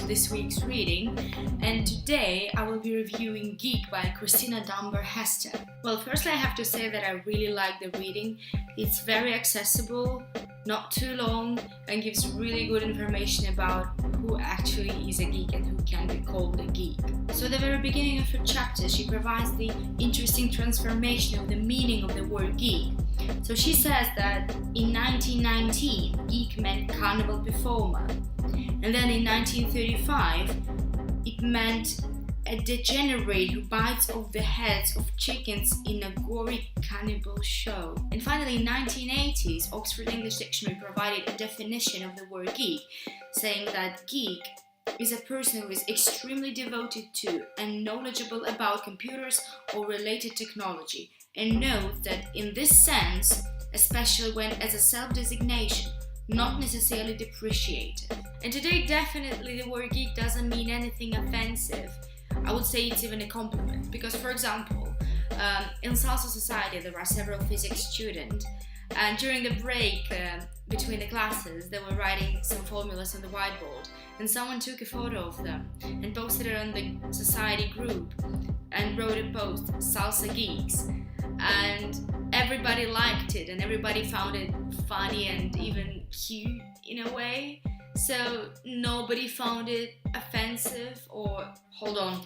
to this week's reading, and today I will be reviewing Geek by Christina, Dunbar, Hester. Well, firstly I have to say that I really like the reading. It's very accessible, not too long, and gives really good information about who actually is a geek and who can be called a geek. So at the very beginning of her chapter, she provides the interesting transformation of the meaning of the word geek. So she says that in 1919, geek meant carnival performer, and then in 1935, it meant a degenerate who bites off the heads of chickens in a gory cannibal show. And finally, in 1980s, Oxford English Dictionary provided a definition of the word geek, saying that geek is a person who is extremely devoted to and knowledgeable about computers or related technology, and notes that in this sense, especially when as a self-designation, not necessarily depreciated. And today definitely the word geek doesn't mean anything offensive. I would say it's even a compliment, because for example, in Salsa Society there are several physics students, and during the break between the classes they were writing some formulas on the whiteboard, and someone took a photo of them and posted it on the society group and wrote a post, Salsa Geeks, and everybody liked it and everybody found it funny and even cute in a way. So nobody found it offensive or, hold on,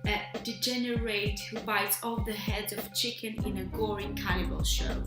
a degenerate who bites off the heads of chicken in a gory cannibal show.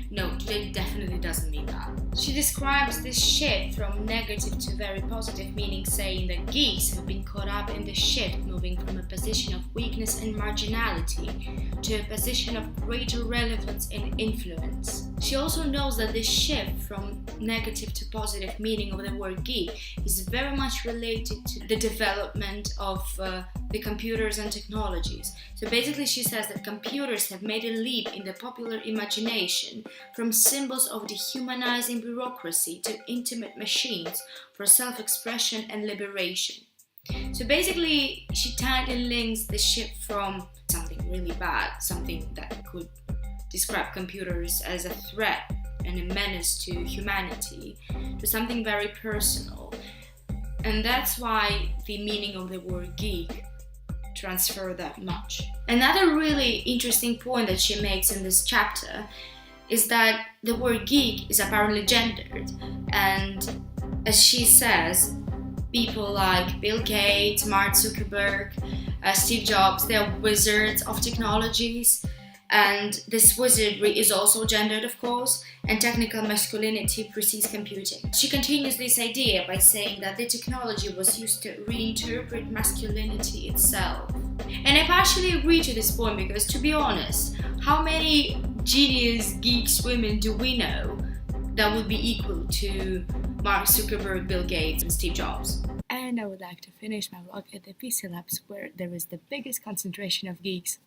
No, today definitely doesn't mean that. She describes this shift from negative to very positive, meaning saying that geeks have been caught up in the shift, moving from a position of weakness and marginality to a position of greater relevance and influence. She also knows that this shift from negative to positive meaning of the word geek is very much related to the development of the computers and technologies. So basically she says that computers have made a leap in the popular imagination from symbols of dehumanizing bureaucracy to intimate machines for self-expression and liberation. So basically she tightly links the shift from something really bad, something that could describe computers as a threat and a menace to humanity, to something very personal. And that's why the meaning of the word geek transfer that much. Another really interesting point that she makes in this chapter is that the word geek is apparently gendered, and as she says, people like Bill Gates, Mark Zuckerberg, Steve Jobs, they're wizards of technologies, and this wizardry is also gendered, of course, and technical masculinity precedes computing. She continues this idea by saying that the technology was used to reinterpret masculinity itself. And I partially agree to this point because, to be honest, how many genius geeks women do we know that would be equal to Mark Zuckerberg, Bill Gates, and Steve Jobs? And I would like to finish my vlog at the PC Labs, where there is the biggest concentration of geeks.